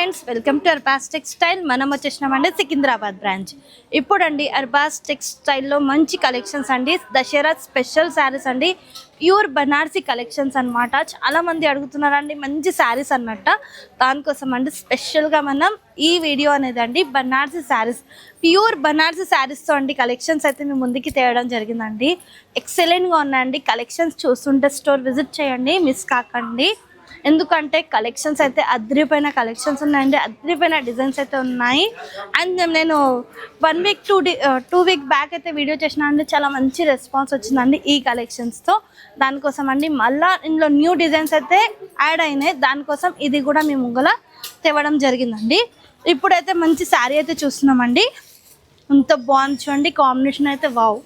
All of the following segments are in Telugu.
Friends, welcome to Arbaz textile. మనం వచ్చేసినామండి సికింద్రాబాద్ బ్రాంచ్. ఇప్పుడండి అర్బాస్ టెక్స్టైల్లో మంచి కలెక్షన్స్ అండి, దసరా స్పెషల్ శారీస్ అండి, ప్యూర్ బనారసి కలెక్షన్స్ అనమాట. చాలామంది అడుగుతున్నారండి మంచి శారీస్ అన్నట్ట. దానికోసం అండి స్పెషల్గా మనం ఈ వీడియో అనేది అండి బనారసి శారీస్, ప్యూర్ బనారసి శారీస్తో అండి కలెక్షన్స్ అయితే మేము ముందుకి తేవడం జరిగిందండి. ఎక్సలెంట్గా ఉన్నాయండి కలెక్షన్స్. చూస్తుంటే స్టోర్ విజిట్ చేయండి, మిస్ కాకండి. ఎందుకంటే కలెక్షన్స్ అయితే అద్రిపోయిన కలెక్షన్స్ ఉన్నాయండి, అద్రిపోయిన డిజైన్స్ అయితే ఉన్నాయి. అండ్ నేను 1 వీక్ 2 వీక్ బ్యాక్ అయితే వీడియో చేసిన అండి, చాలా మంచి రెస్పాన్స్ వచ్చిందండి ఈ కలెక్షన్స్తో. దానికోసం అండి మళ్ళీ ఇందులో న్యూ డిజైన్స్ అయితే యాడ్ అయినాయి, దానికోసం ఇది కూడా మేము ముంగల తేవడం జరిగిందండి. ఇప్పుడైతే మంచి శారీ అయితే చూస్తున్నామండి. అంత బాగుంది చూడండి, కాంబినేషన్ అయితే వావ్,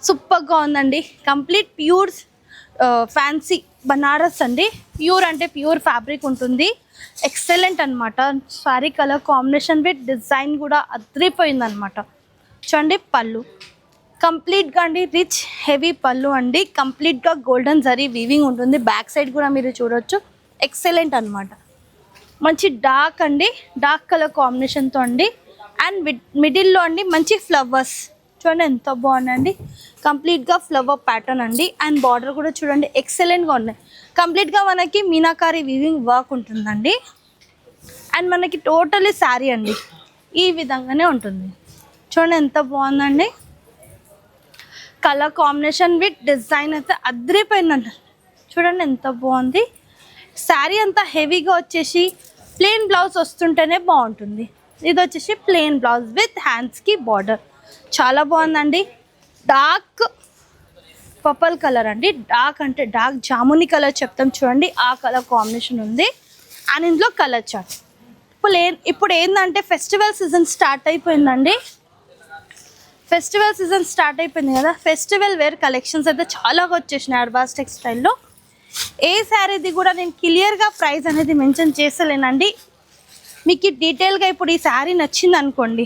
సూపర్గా ఉందండి. కంప్లీట్ ప్యూర్ ఫ్యాన్సీ బనారస్ అండి. ప్యూర్ అంటే ప్యూర్ ఫ్యాబ్రిక్ ఉంటుంది, ఎక్సలెంట్ అనమాట. Sorry colour combination with design కూడా అదిరిపోయిందనమాట. చూడండి పళ్ళు కంప్లీట్గా అండి రిచ్ హెవీ పళ్ళు అండి, కంప్లీట్గా గోల్డెన్ జరీ వీవింగ్ ఉంటుంది. బ్యాక్ సైడ్ కూడా మీరు చూడవచ్చు, ఎక్సలెంట్ అనమాట. మంచి డార్క్ అండి, డార్క్ కలర్ కాంబినేషన్తో అండి. అండ్ మిడిల్లో అండి మంచి ఫ్లవర్స్ చూడండి ఎంత బాగుందండి, కంప్లీట్గా ఫ్లవర్ ప్యాటర్న్ అండి. అండ్ బార్డర్ కూడా చూడండి ఎక్సలెంట్గా ఉన్నాయి. కంప్లీట్గా మనకి మీనాకారి వీవింగ్ వర్క్ ఉంటుందండి. అండ్ మనకి టోటలీ శారీ అండి ఈ విధంగానే ఉంటుంది. చూడండి ఎంత బాగుందండి, కలర్ కాంబినేషన్ విత్ డిజైన్ అయితే అదిరిపోయిందండి. చూడండి ఎంత బాగుంది. శారీ అంతా హెవీగా వచ్చేసి ప్లెయిన్ బ్లౌజ్ వస్తుంటేనే బాగుంటుంది. ఇది వచ్చేసి ప్లెయిన్ బ్లౌజ్ విత్ హ్యాండ్స్కి బార్డర్, చాలా బాగుందండి. డార్క్ పర్పుల్ కలర్ అండి, డార్క్ అంటే డార్క్ జాముని కలర్ చెప్తాం చూడండి, ఆ కలర్ కాంబినేషన్ ఉంది. అండ్ ఇందులో కలర్ చార్ట్. ఇప్పుడు ఏంటంటే ఫెస్టివల్ సీజన్ స్టార్ట్ అయిపోయిందండి. ఫెస్టివల్ సీజన్ స్టార్ట్ అయిపోయింది కదా, ఫెస్టివల్ వేర్ కలెక్షన్స్ అయితే చాలా వచ్చేసినాయి అర్బాస్ టెక్స్టైల్లో. ఏ శారీది కూడా నేను క్లియర్గా ప్రైస్ అనేది మెన్షన్ చేస్తలేనండి. మీకు డీటెయిల్గా ఇప్పుడు ఈ శారీ నచ్చింది అనుకోండి,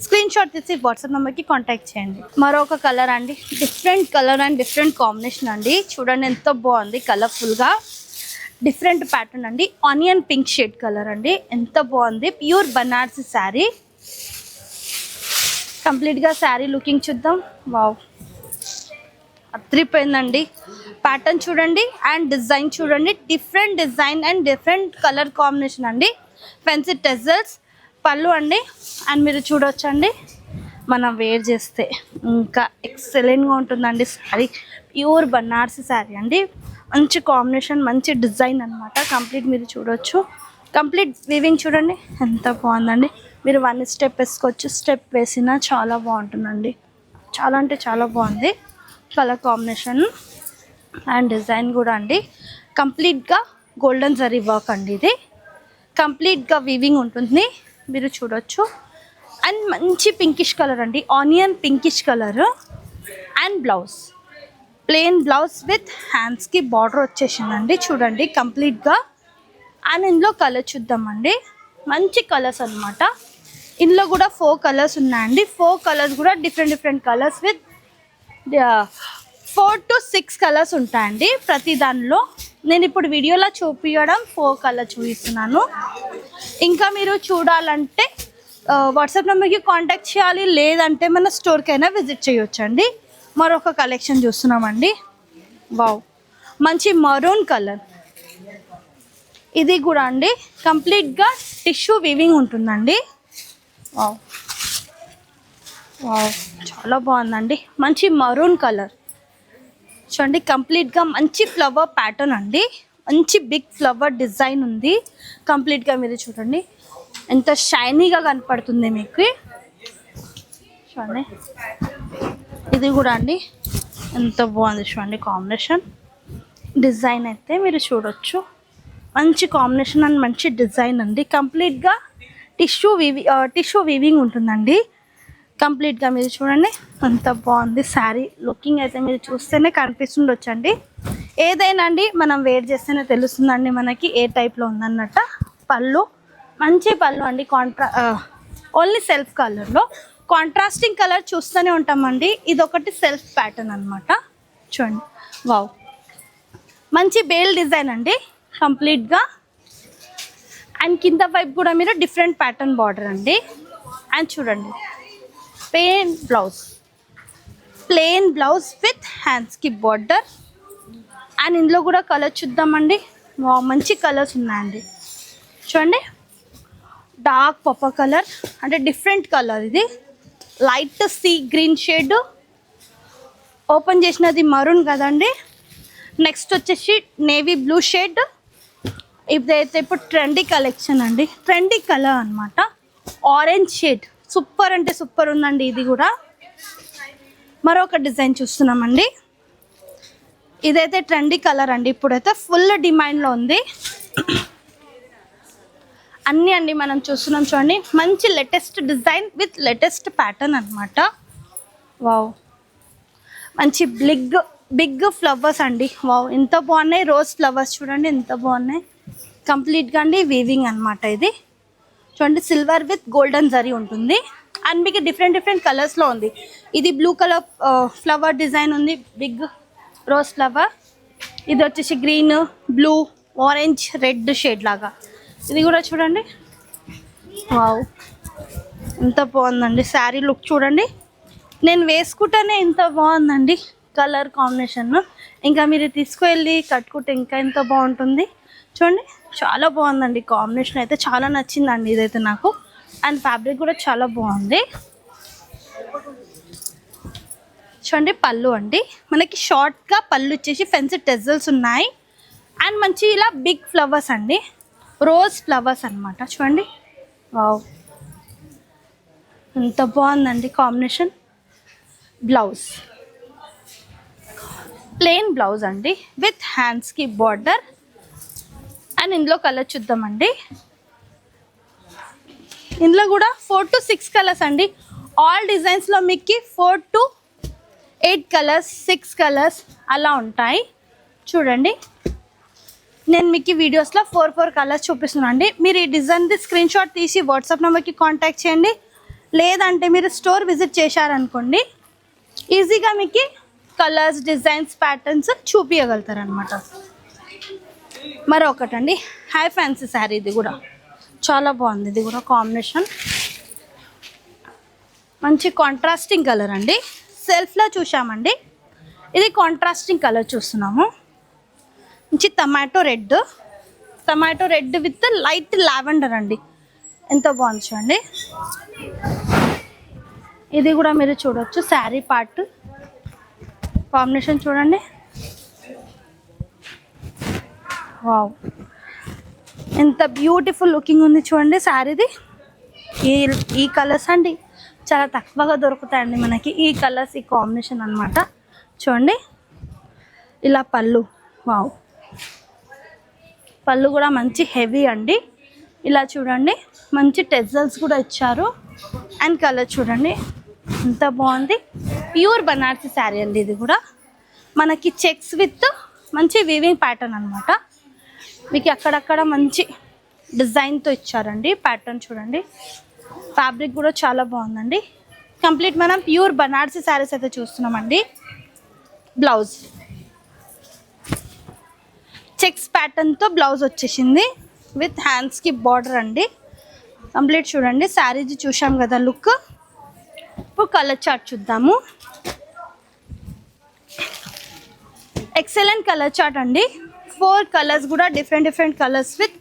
స్క్రీన్ షాట్ తీసి వాట్సాప్ నెంబర్కి కాంటాక్ట్ చేయండి. మరొక కలర్ అండి, different colour and different combination అండి. చూడండి ఎంత బాగుంది, కలర్ఫుల్గా డిఫరెంట్ ప్యాటర్న్ అండి. ఆనియన్ పింక్ షేడ్ కలర్ అండి, ఎంత బాగుంది. ప్యూర్ బనారసి శారీ. కంప్లీట్గా శారీ లుకింగ్ చూద్దాం. వావ్, అదిరిపోయిందండి. ప్యాటర్న్ చూడండి అండ్ డిజైన్ చూడండి, different design and different colour combination అండి. ఫెన్సీ టెజల్స్ పళ్ళు అండి. అండ్ మీరు చూడొచ్చండి, మనం వేర్ చేస్తే ఇంకా ఎక్సలెంట్గా ఉంటుందండి శారీ. ప్యూర్ బనారసి శారీ అండి, మంచి కాంబినేషన్, మంచి డిజైన్ అనమాట. కంప్లీట్ మీరు చూడొచ్చు, కంప్లీట్ వీవింగ్ చూడండి ఎంత బాగుందండి. మీరు 1 స్టెప్ వేసుకోవచ్చు, స్టెప్ వేసినా చాలా బాగుంటుందండి. చాలా అంటే చాలా బాగుంది కలర్ కాంబినేషన్ అండ్ డిజైన్ కూడా అండి. కంప్లీట్గా గోల్డెన్ జరీ వర్క్ అండి, ఇది కంప్లీట్గా వీవింగ్ ఉంటుంది, మీరు చూడొచ్చు. అండ్ మంచి పింకిష్ కలర్ అండి, onion pinkish colour. And blouse plain blouse with హ్యాండ్స్కి బార్డర్ వచ్చేసిందండి చూడండి కంప్లీట్గా. అండ్ ఇందులో కలర్ చూద్దామండి, మంచి కలర్స్ అనమాట. ఇందులో కూడా 4 కలర్స్ ఉన్నాయండి. 4 కలర్స్ కూడా different colours with 4 to 6 colours ఉంటాయండి ప్రతి దానిలో. నేను ఇప్పుడు వీడియోలో చూపించడం 4 కలర్ చూపిస్తున్నాను. ఇంకా మీరు చూడాలంటే వాట్సాప్ నెంబర్కి కాంటాక్ట్ చేయాలి, లేదంటే మన స్టోర్కైనా విజిట్ చేయొచ్చండి. మరొక కలెక్షన్ చూస్తున్నామండి. వావ్, మంచి మరూన్ కలర్. ఇది కూడా అండి కంప్లీట్గా టిష్యూ వీవింగ్ ఉంటుందండి. వావ్ వావ్, చాలా బాగుందండి. మంచి మరూన్ కలర్ చూడండి, కంప్లీట్గా మంచి ఫ్లవర్ ప్యాటర్న్ అండి, మంచి బిగ్ ఫ్లవర్ డిజైన్ ఉంది. కంప్లీట్గా మీరు చూడండి ఎంత షైనీగా కనపడుతుంది మీకు. చూడండి ఇది కూడా అండి ఎంత బాగుంది చూడండి, కాంబినేషన్ డిజైన్ అయితే మీరు చూడొచ్చు. మంచి కాంబినేషన్ అండ్ మంచి డిజైన్ అండి. కంప్లీట్గా టిష్యూ వీవింగ్ ఉంటుందండి. కంప్లీట్గా మీరు చూడండి అంత బాగుంది శారీ. లుకింగ్ అయితే మీరు చూస్తేనే కనిపిస్తుండొచ్చండి. ఏదైనా అండి మనం వేర్ చేస్తేనే తెలుస్తుందండి మనకి ఏ టైప్లో ఉందన్నట్ట. పళ్ళు మంచి పళ్ళు అండి, ఓన్లీ సెల్ఫ్ కలర్లో. కాంట్రాస్టింగ్ కలర్ చూస్తూనే ఉంటామండి. ఇదొకటి సెల్ఫ్ ప్యాటర్న్ అనమాట. చూడండి వావ్, మంచి బేల్ డిజైన్ అండి కంప్లీట్గా. అండ్ కింద వైపు కూడా మీరు డిఫరెంట్ ప్యాటర్న్ బార్డర్ అండి. అండ్ చూడండి ప్లెయిన్ బ్లౌజ్ విత్ హ్యాండ్స్కి బార్డర్. అండ్ ఇందులో కూడా కలర్ చూద్దామండి. మంచి కలర్స్ ఉన్నాయండి. చూడండి డార్క్ పర్పుల్ కలర్, అంటే డిఫరెంట్ కలర్. ఇది light sea green shade, open చేసినది మరూన్ కదండి. నెక్స్ట్ వచ్చేసి నేవీ బ్లూ షేడ్. ఇదైతే ఇప్పుడు ట్రెండీ కలెక్షన్ అండి, ట్రెండీ కలర్ అనమాట. ఆరెంజ్ షేడ్ సూపర్ అంటే సూపర్ ఉందండి. ఇది కూడా మరొక డిజైన్ చూస్తున్నామండి. ఇదైతే ట్రెండీ కలర్ అండి, ఇప్పుడైతే ఫుల్ డిమాండ్లో ఉంది. అన్నీ అండి మనం చూస్తున్నాం చూడండి. మంచి latest design with latest pattern అనమాట. వావ్, మంచి బిగ్ ఫ్లవర్స్ అండి. వావ్, ఎంత బాగున్నాయి. రోజ్ ఫ్లవర్స్ చూడండి ఎంత బాగున్నాయి. కంప్లీట్గా అండి వీవింగ్ అనమాట. ఇది చూడండి సిల్వర్ విత్ గోల్డెన్ జరీ ఉంటుంది. అండ్ మీకు డిఫరెంట్ కలర్స్లో ఉంది. ఇది బ్లూ కలర్ ఫ్లవర్ డిజైన్ ఉంది, బిగ్ రోజ్ ఫ్లవర్. ఇది వచ్చేసి green, blue, orange, red shade లాగా. ఇది కూడా చూడండి. వావ్, ఎంత బాగుందండి. శారీ లుక్ చూడండి. నేను వేసుకుంటేనే ఎంత బాగుందండి కలర్ కాంబినేషన్. ఇంకా మీరు తీసుకువెళ్ళి కట్టుకుంటే ఇంకా ఎంత బాగుంటుంది చూడండి. చాలా బాగుందండి కాంబినేషన్, అయితే చాలా నచ్చిందండి ఇదైతే నాకు. అండ్ ఫ్యాబ్రిక్ కూడా చాలా బాగుంది. చూడండి పళ్ళు అండి, మనకి షార్ట్గా పళ్ళు వచ్చేసి ఫెన్సీ టెజల్స్ ఉన్నాయి. అండ్ మంచి ఇలా బిగ్ ఫ్లవర్స్ అండి, రోజ్ ఫ్లవర్స్ అనమాట. చూడండి వావ్, ఎంత బాగుందండి కాంబినేషన్. బ్లౌజ్ ప్లెయిన్ బ్లౌజ్ అండి విత్ హ్యాండ్స్కి బార్డర్. అండ్ ఇందులో కలర్ చూద్దామండి. ఇందులో కూడా 4 to 6 కలర్స్ అండి. ఆల్ డిజైన్స్లో మీకు 4 to 8 కలర్స్, 6 కలర్స్ అలా ఉంటాయి. చూడండి నేను మీకు వీడియోస్లో 4 కలర్స్ చూపిస్తున్నాను అండి. మీరు ఈ డిజైన్ది స్క్రీన్ షాట్ తీసి వాట్సాప్ నెంబర్కి కాంటాక్ట్ చేయండి. లేదంటే మీరు స్టోర్ విజిట్ చేశారనుకోండి, ఈజీగా మీకు కలర్స్, డిజైన్స్, ప్యాటర్న్స్ చూపించగలుగుతారనమాట. మరొకటండి హై ఫ్యాన్సీ శారీ. ఇది కూడా చాలా బాగుంది. ఇది కూడా కాంబినేషన్ మంచి కాంట్రాస్టింగ్ కలర్ అండి. సెల్ఫ్లో చూసామండి, ఇది కాంట్రాస్టింగ్ కలర్ చూస్తున్నాము. మంచి tomato red with light lavender అండి. ఎంత బాగుంది చూడండి. ఇది కూడా మీరు చూడొచ్చు. శారీ పార్ట్ కాంబినేషన్ చూడండి. వావ్, ఎంత బ్యూటిఫుల్ లుకింగ్ ఉంది చూడండి శారీది. ఈ కలర్స్ అండి చాలా తక్కువగా దొరుకుతాయండి మనకి. ఈ కలర్స్, ఈ కాంబినేషన్ అనమాట. చూడండి ఇలా పళ్ళు. వావ్, పళ్ళు కూడా మంచి హెవీ అండి. ఇలా చూడండి మంచి టెజల్స్ కూడా ఇచ్చారు. అండ్ కలర్ చూడండి ఎంత బాగుంది. ప్యూర్ బనారసి శారీ అండి. ఇది కూడా మనకి చెక్స్ విత్ మంచి వీవింగ్ ప్యాటర్న్ అనమాట. మీకు అక్కడక్కడ మంచి డిజైన్తో ఇచ్చారండి ప్యాటర్న్. చూడండి ఫ్యాబ్రిక్ కూడా చాలా బాగుందండి. కంప్లీట్ మనం ప్యూర్ బనారసి శారీస్ అయితే చూస్తున్నామండి. బ్లౌజ్ చెక్స్ ప్యాటర్న్తో బ్లౌజ్ వచ్చేసింది విత్ హ్యాండ్స్కి బార్డర్ అండి. కంప్లీట్ చూడండి. శారీది చూసాం కదా లుక్. ఇప్పుడు కలర్ చార్ట్ చూద్దాము. ఎక్సలెంట్ కలర్ చార్ట్ అండి. 4 కలర్స్ కూడా different colours with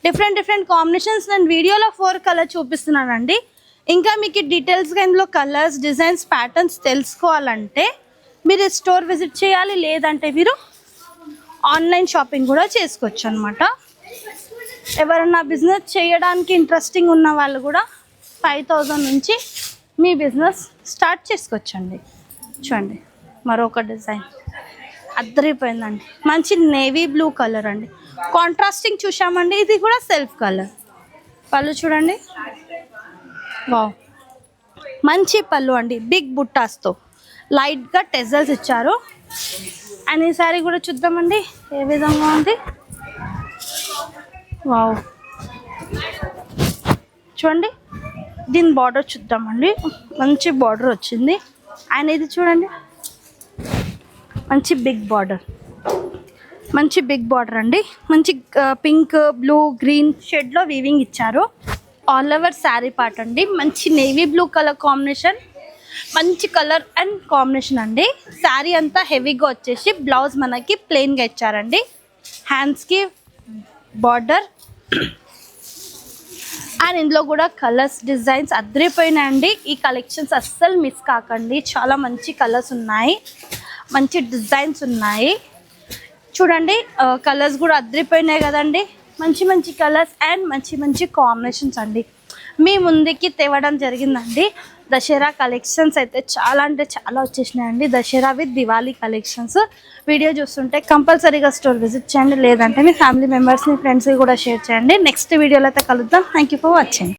different combinations. నేను వీడియోలో 4 కలర్ చూపిస్తున్నానండి. ఇంకా మీకు డీటెయిల్స్గా ఇందులో కలర్స్, డిజైన్స్, ప్యాటర్న్స్ తెలుసుకోవాలంటే మీరు స్టోర్ విజిట్ చేయాలి. లేదంటే మీరు ఆన్లైన్ షాపింగ్ కూడా చేసుకోవచ్చు అనమాట. ఎవరన్నా బిజినెస్ చేయడానికి ఇంట్రెస్టింగ్ ఉన్న వాళ్ళు కూడా 5,000 నుంచి మీ బిజినెస్ స్టార్ట్ చేసుకోవచ్చండి. చూడండి మరొక డిజైన్ అద్దరిపోయిందండి. మంచి నేవీ బ్లూ కలర్ అండి. కాంట్రాస్టింగ్ చూసామండి. ఇది కూడా సెల్ఫ్ కలర్. పళ్ళు చూడండి. వావ్, మంచి పళ్ళు అండి. బిగ్ బుట్టాస్తో లైట్గా టెజల్స్ ఇచ్చారు. అండ్ ఈ సారీ కూడా చూద్దామండి ఏ విధంగా ఉంది. వావ్, చూడండి దీని బార్డర్ చూద్దామండి. మంచి బార్డర్ వచ్చింది. అండ్ ఇది చూడండి మంచి బిగ్ బార్డర్. మంచి బిగ్ బార్డర్ అండి, మంచి పింక్ బ్లూ గ్రీన్ షేడ్లో వీవింగ్ ఇచ్చారు. ఆల్ ఓవర్ శారీ పార్ట్ అండి, మంచి నేవీ బ్లూ కలర్ కాంబినేషన్, మంచి కలర్ అండ్ కాంబినేషన్ అండి. శారీ అంతా హెవీగా వచ్చేసి బ్లౌజ్ మనకి ప్లెయిన్గా ఇచ్చారండి. హ్యాండ్స్కి బార్డర్ అండ్ ఇందులో కూడా కలర్స్ డిజైన్స్ అదిరిపోయినాయండి. ఈ కలెక్షన్స్ అస్సలు మిస్ కాకండి, చాలా మంచి కలర్స్ ఉన్నాయి, మంచి డిజైన్స్ ఉన్నాయి. చూడండి కలర్స్ కూడా అదిరిపోయినాయి కదండి. మంచి మంచి కలర్స్ అండ్ మంచి మంచి కాంబినేషన్స్ అండి మీ ముందుకి తేవడం జరిగిందండి. దసరా కలెక్షన్స్ అయితే చాలా అంటే చాలా వచ్చేసినాయండి. Dasara with Diwali collections. Video చూస్తుంటే కంపల్సరీగా స్టోర్ విజిట్ చేయండి, లేదంటే మీ ఫ్యామిలీ మెంబర్స్ మీ ఫ్రెండ్స్కి కూడా షేర్ చేయండి. నెక్స్ట్ వీడియోలో అయితే కలుద్దాం. Thank you for watching.